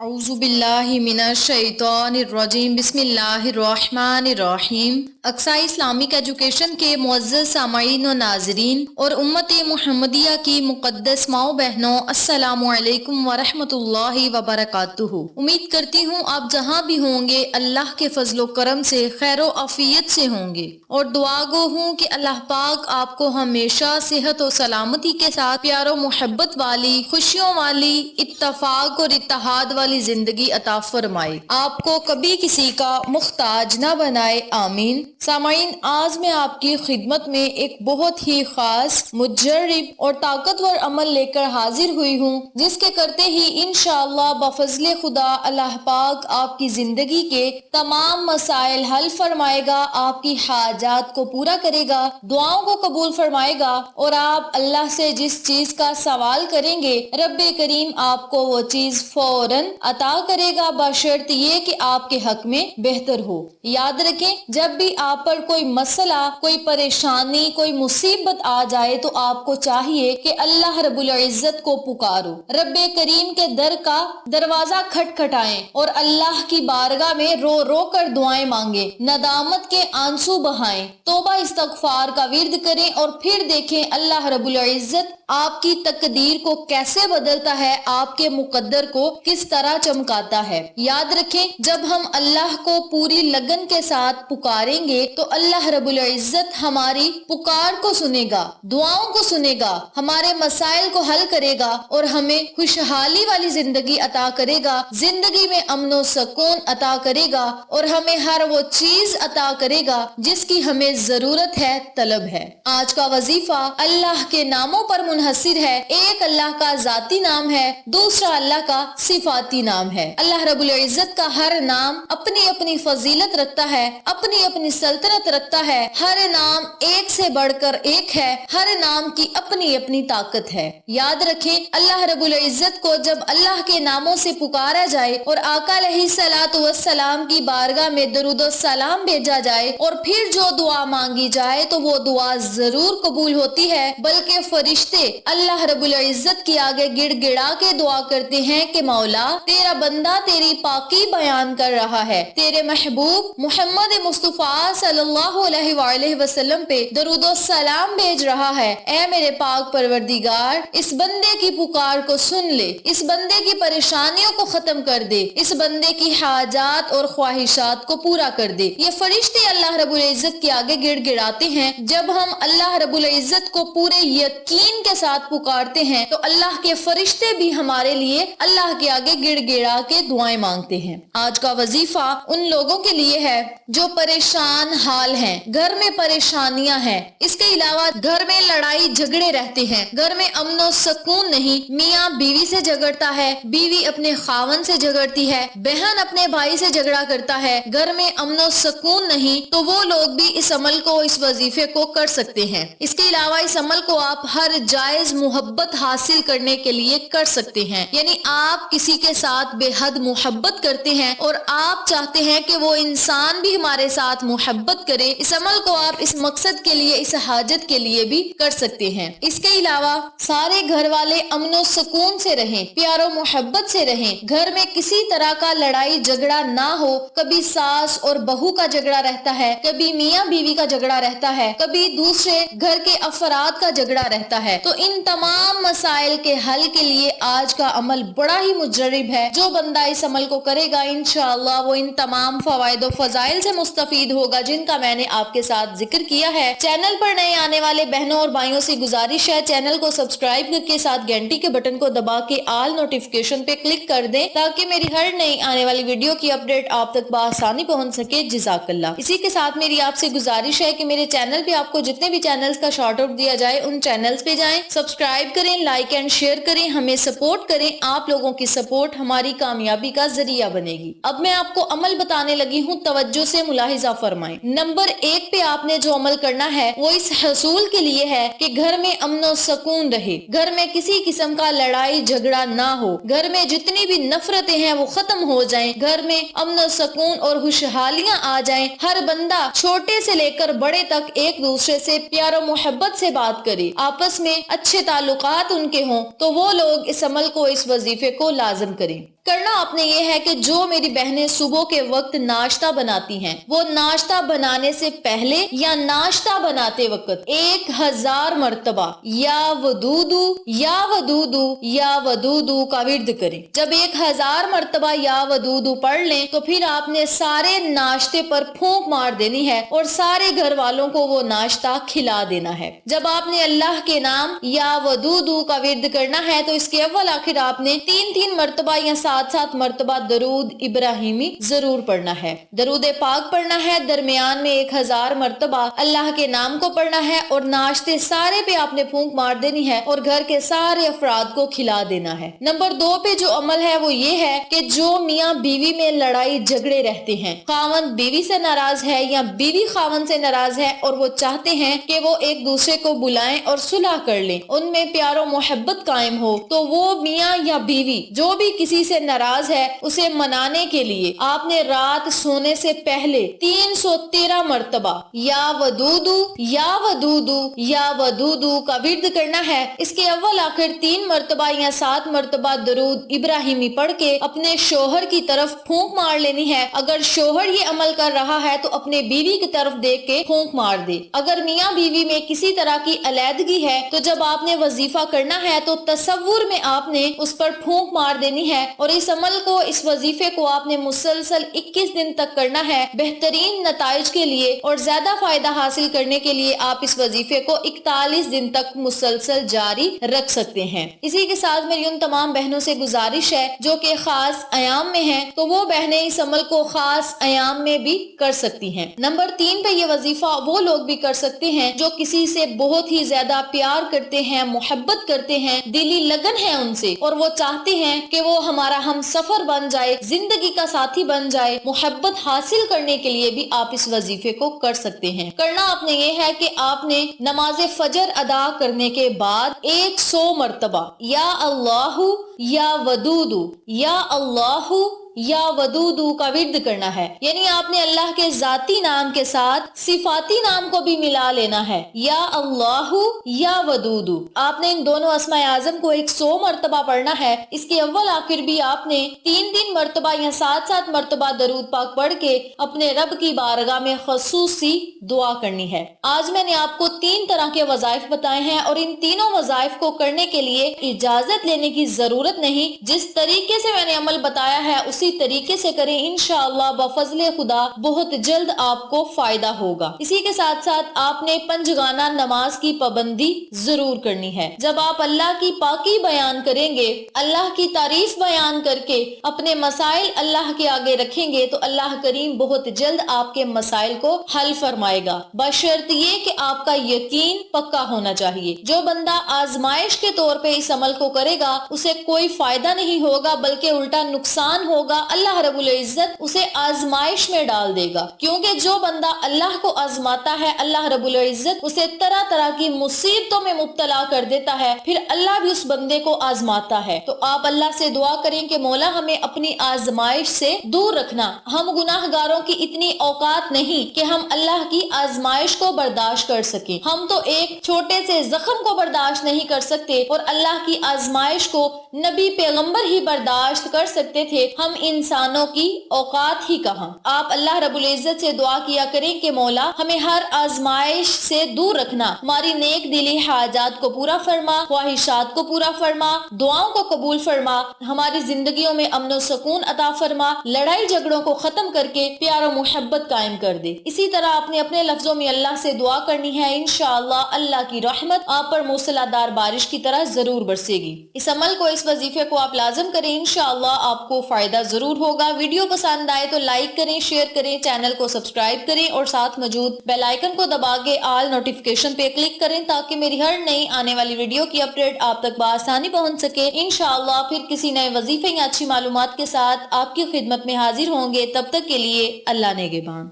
اعوذ باللہ من الشیطان الرجیم بسم اللہ الرحمن الرحیم۔ اقصی اسلامک ایجوکیشن کے معزز سامعین و ناظرین اور امت محمدیہ کی مقدس ماؤں بہنوں، السلام علیکم ورحمۃ اللہ وبرکاتہ۔ امید کرتی ہوں آپ جہاں بھی ہوں گے اللہ کے فضل و کرم سے خیر و عافیت سے ہوں گے، اور دعا گو ہوں کہ اللہ پاک آپ کو ہمیشہ صحت و سلامتی کے ساتھ پیار و محبت والی، خوشیوں والی، اتفاق اور اتحاد والی زندگی عطا فرمائے، آپ کو کبھی کسی کا محتاج نہ بنائے، آمین۔ سامعین، آج میں آپ کی خدمت میں ایک بہت ہی خاص، مجرب اور طاقتور عمل لے کر حاضر ہوئی ہوں، جس کے کرتے ہی انشاءاللہ بفضل خدا اللہ پاک آپ کی زندگی کے تمام مسائل حل فرمائے گا، آپ کی حاجات کو پورا کرے گا، دعاؤں کو قبول فرمائے گا، اور آپ اللہ سے جس چیز کا سوال کریں گے رب کریم آپ کو وہ چیز فوراً عطا کرے گا، بشرط یہ کہ آپ کے حق میں بہتر ہو۔ یاد رکھیں، جب بھی آپ پر کوئی مسئلہ، کوئی پریشانی، کوئی مصیبت آ جائے تو آپ کو چاہیے کہ اللہ رب العزت کو پکارو، رب کریم کے در کا دروازہ کھٹکھٹائیں اور اللہ کی بارگاہ میں رو رو کر دعائیں مانگیں، ندامت کے آنسو بہائیں، توبہ استغفار کا ورد کریں، اور پھر دیکھیں اللہ رب العزت آپ کی تقدیر کو کیسے بدلتا ہے، آپ کے مقدر کو کس طرح چمکاتا ہے۔ یاد رکھیں، جب ہم اللہ کو پوری لگن کے ساتھ پکاریں گے تو اللہ رب العزت ہماری پکار کو سنے گا، دعاؤں کو سنے گا، ہمارے مسائل کو حل کرے گا، اور ہمیں خوشحالی والی زندگی عطا کرے گا، زندگی میں امن و سکون عطا کرے گا، اور ہمیں ہر وہ چیز عطا کرے گا جس کی ہمیں ضرورت ہے، طلب ہے۔ آج کا وظیفہ اللہ کے ناموں پر منحصر ہے۔ ایک اللہ کا ذاتی نام ہے، دوسرا اللہ کا صفاتی نام ہے۔ اللہ رب العزت کا ہر نام اپنی اپنی فضیلت رکھتا ہے، اپنی اپنی سلطنت رکھتا ہے، ہر نام ایک سے بڑھ کر ایک ہے، ہر نام کی اپنی اپنی طاقت ہے۔ یاد رکھیں، اللہ رب العزت کو جب اللہ کے ناموں سے پکارا جائے اور آقا علیہ الصلوۃ والسلام کی بارگاہ میں درود و سلام بھیجا جائے اور پھر جو دعا مانگی جائے تو وہ دعا ضرور قبول ہوتی ہے، بلکہ فرشتے اللہ رب العزت کی آگے گڑ گڑا کے دعا کرتے ہیں کہ مولا، تیرا بندہ تیری پاکی بیان کر رہا ہے، تیرے محبوب محمد مصطفیٰ صلی اللہ علیہ وآلہ وسلم پہ درود و سلام بھیج رہا ہے، اے میرے پاک پروردگار، اس بندے کی پکار کو سن لے، اس بندے کی پریشانیوں کو ختم کر دے، اس بندے کی حاجات اور خواہشات کو پورا کر دے۔ یہ فرشتے اللہ رب العزت کے آگے گڑ گڑاتے ہیں۔ جب ہم اللہ رب العزت کو پورے یقین کے ساتھ پکارتے ہیں تو اللہ کے فرشتے بھی ہمارے لیے اللہ کے آگے گڑ گڑا کے دعائیں مانگتے ہیں۔ آج کا وظیفہ ان لوگوں کے لیے ہے جو پریشان حال ہیں، گھر میں پریشانیاں ہیں، اس کے علاوہ گھر میں لڑائی جھگڑے رہتے ہیں، گھر میں امن و سکون نہیں، میاں بیوی سے جھگڑتا ہے، بیوی اپنے خاوند سے جھگڑتی ہے، بہن اپنے بھائی سے جھگڑا کرتا ہے، گھر میں امن و سکون نہیں، تو وہ لوگ بھی اس عمل کو، اس وظیفے کو کر سکتے ہیں۔ اس کے علاوہ اس عمل کو آپ ہر جائز محبت حاصل کرنے کے لیے کر سکتے ہیں، یعنی آپ کسی کے ساتھ بے حد محبت کرتے ہیں اور آپ چاہتے ہیں کہ وہ انسان بھی ہمارے ساتھ محبت کرے، اس عمل کو آپ اس مقصد کے لیے، اس حاجت کے لیے بھی کر سکتے ہیں۔ اس کے علاوہ سارے گھر والے امن و سکون سے رہیں، پیار و محبت سے رہیں، گھر میں کسی طرح کا لڑائی جھگڑا نہ ہو، کبھی ساس اور بہو کا جھگڑا رہتا ہے، کبھی میاں بیوی کا جھگڑا رہتا ہے، کبھی دوسرے گھر کے افراد کا جھگڑا رہتا ہے، تو ان تمام مسائل کے حل کے لیے آج کا عمل بڑا ہی مجرب ہے۔ جو بندہ اس عمل کو کرے گا انشاءاللہ وہ ان تمام فوائد و فضائل سے مستفید ہوگا جن کا میں نے آپ کے ساتھ ذکر کیا ہے۔ چینل پر نئے آنے والے بہنوں اور بھائیوں سے گزارش ہے، چینل کو سبسکرائب کر کے ساتھ گھنٹی کے بٹن کو دبا کے آل نوٹیفیکیشن پہ کلک کر دیں تاکہ میری ہر نئی آنے والی ویڈیو کی اپڈیٹ آپ تک بآسانی پہنچ سکے۔ جزاک اللہ۔ اسی کے ساتھ میری آپ سے گزارش ہے کہ میرے چینل پہ آپ کو جتنے بھی چینلز کا شارٹ آؤٹ دیا جائے ان چینلز پہ جائیں، سبسکرائب کریں، لائک اینڈ شیئر کریں، ہمیں سپورٹ کریں۔ آپ لوگوں کی سپورٹ ہماری کامیابی کا ذریعہ بنے گی۔ اب میں آپ کو عمل بتانے لگی ہوں، توجہ سے ملاحظہ فرمائیں۔ نمبر 1 پہ آپ نے جو عمل کرنا ہے وہ اس حصول کے لیے ہے کہ گھر میں امن و سکون رہے، گھر میں کسی قسم کا لڑائی جھگڑا نہ ہو، گھر میں جتنی بھی نفرتیں ہیں وہ ختم ہو جائیں، گھر میں امن و سکون اور خوشحالیاں آ جائیں، ہر بندہ چھوٹے سے لے کر بڑے تک ایک دوسرے سے پیار و محبت سے بات کرے، آپس میں اچھے تعلقات ان کے ہوں، تو وہ لوگ اس عمل کو، اس وظیفے کو لازم کریں۔ کرنا آپ نے یہ ہے کہ جو میری بہنیں صبح کے وقت ناشتہ بناتی ہیں وہ ناشتہ بنانے سے پہلے یا ناشتہ بناتے وقت 1000 مرتبہ یا ودودو یا ودودو یا ودودو کا ورد کریں۔ جب 1000 مرتبہ یا ودودو پڑھ لیں تو پھر آپ نے سارے ناشتے پر پھونک مار دینی ہے اور سارے گھر والوں کو وہ ناشتہ کھلا دینا ہے۔ جب آپ نے اللہ کے نام یا ودودو کا ورد کرنا ہے تو اس کے اول آخر آپ نے 3 مرتبہ یا 7 مرتبہ درود ابراہیمی ضرور پڑھنا ہے۔ درود پاک پڑھنا ہے، درمیان میں 1000 مرتبہ اللہ کے نام کو پڑھنا ہے اور ناشتے سارے پہ آپ نے پھونک مار دینی ہے اور گھر کے سارے افراد کو کھلا دینا ہے۔ نمبر 2 پہ جو عمل ہے وہ یہ ہے کہ جو میاں بیوی میں لڑائی جھگڑے رہتے ہیں، خاوند بیوی سے ناراض ہے یا بیوی خاوند سے ناراض ہے اور وہ چاہتے ہیں کہ وہ ایک دوسرے کو بلائیں اور صلح کر لیں، ان میں پیار و محبت قائم ہو، تو وہ میاں یا بیوی جو بھی کسی سے ناراض ہے اسے منانے کے لیے آپ نے رات سونے سے پہلے 313 مرتبہ یا ودودو یا ودودو یا ودودو کا ورد کرنا ہے۔ اس کے اول آخر 3 مرتبہ یا 7 مرتبہ درود ابراہیمی پڑھ کے اپنے شوہر کی طرف پھونک مار لینی ہے۔ اگر شوہر یہ عمل کر رہا ہے تو اپنے بیوی کی طرف دیکھ کے پھونک مار دے۔ اگر میاں بیوی میں کسی طرح کی علیحدگی ہے تو جب آپ نے وظیفہ کرنا ہے تو تصور میں آپ نے اس پر پھونک مار دینی ہے اور اس عمل کو، اس وظیفے کو آپ نے مسلسل 21 دن تک کرنا ہے۔ بہترین نتائج کے لیے اور زیادہ فائدہ حاصل کرنے کے لیے آپ اس وظیفے کو 41 دن تک مسلسل جاری رکھ سکتے ہیں۔ اسی کے ساتھ میری ان تمام بہنوں سے گزارش ہے جو کہ خاص ایام میں ہیں تو وہ بہنیں اس عمل کو خاص ایام میں بھی کر سکتی ہیں۔ نمبر 3 پہ یہ وظیفہ وہ لوگ بھی کر سکتے ہیں جو کسی سے بہت ہی زیادہ پیار کرتے ہیں، محبت کرتے ہیں، دلی لگن ہے ان سے اور وہ چاہتے ہیں کہ وہ ہمارا ہم سفر بن جائے، زندگی کا ساتھی بن جائے۔ محبت حاصل کرنے کے لیے بھی آپ اس وظیفے کو کر سکتے ہیں۔ کرنا آپ نے یہ ہے کہ آپ نے نماز فجر ادا کرنے کے بعد 100 مرتبہ یا اللہ یا ودودو یا اللہ یا ودودو کا ورد کرنا ہے، یعنی آپ نے اللہ کے ذاتی نام کے ساتھ صفاتی نام کو بھی ملا لینا ہے، یا اللہ یا ودودو۔ آپ نے ان دونوں اسماء اعظم کو 100 مرتبہ پڑھنا ہے۔ اس کے اول آخر بھی آپ نے 3 مرتبہ یا 7 مرتبہ درود پاک پڑھ کے اپنے رب کی بارگاہ میں خصوصی دعا کرنی ہے۔ آج میں نے آپ کو 3 طرح کے وظائف بتائے ہیں اور ان تینوں وظائف کو کرنے کے لیے اجازت لینے کی ضرورت نہیں۔ جس طریقے سے میں نے عمل بتایا ہے اسی طریقے سے کریں، انشاءاللہ بفضل خدا بہت جلد آپ کو فائدہ ہوگا۔ اسی کے ساتھ ساتھ آپ نے پنجگانہ نماز کی پابندی ضرور کرنی ہے۔ جب آپ اللہ کی پاکی بیان کریں گے، اللہ کی تعریف بیان کر کے اپنے مسائل اللہ کے آگے رکھیں گے تو اللہ کریم بہت جلد آپ کے مسائل کو حل فرمائے گا، بشرط یہ کہ آپ کا یقین پکا ہونا چاہیے۔ جو بندہ آزمائش کے طور پہ اس عمل کو کرے گا اسے کوئی فائدہ نہیں ہوگا بلکہ الٹا نقصان ہوگا۔ اللہ رب العزت اسے آزمائش میں ڈال دے گا، کیونکہ جو بندہ اللہ کو آزماتا ہے اللہ رب العزت اسے طرح طرح کی مصیبتوں میں مبتلا کر دیتا ہے، پھر اللہ بھی اس بندے کو آزماتا ہے۔ تو آپ اللہ سے دعا کریں کہ مولا ہمیں اپنی آزمائش سے دور رکھنا۔ ہم گناہ گاروں کی اتنی اوقات نہیں کہ ہم اللہ کی آزمائش کو برداشت کر سکیں۔ ہم تو ایک چھوٹے سے زخم کو برداشت نہیں کر سکتے اور اللہ کی آزمائش کو نبی پیغمبر ہی برداشت کر سکتے تھے، ہم انسانوں کی اوقات ہی کہاں۔ آپ اللہ رب العزت سے دعا کیا کریں کہ مولا ہمیں ہر آزمائش سے دور رکھنا، ہماری نیک دلی حاجات کو پورا فرما، خواہشات کو پورا فرما، دعاؤں کو قبول فرما، ہماری زندگیوں میں امن و سکون عطا فرما، لڑائی جھگڑوں کو ختم کر کے پیار و محبت قائم کر دے۔ اسی طرح آپ نے اپنے لفظوں میں اللہ سے دعا کرنی ہے، انشاءاللہ اللہ کی رحمت آپ پر موسلادھار بارش کی طرح ضرور برسے گی۔ اس عمل کو، اس وظیفے کو آپ لازم کریں، انشاءاللہ آپ کو فائدہ ضرور ہوگا۔ ویڈیو پسند آئے تو لائک کریں، شیئر کریں، چینل کو سبسکرائب کریں اور ساتھ موجود بیل آئیکن کو دبا کے آل نوٹیفیکیشن پہ کلک کریں تاکہ میری ہر نئی آنے والی ویڈیو کی اپڈیٹ آپ تک بآسانی پہنچ سکے۔ انشاءاللہ پھر کسی نئے وظیفے یا اچھی معلومات کے ساتھ آپ کی خدمت میں حاضر ہوں گے۔ تب تک کے لیے اللہ نگہبان۔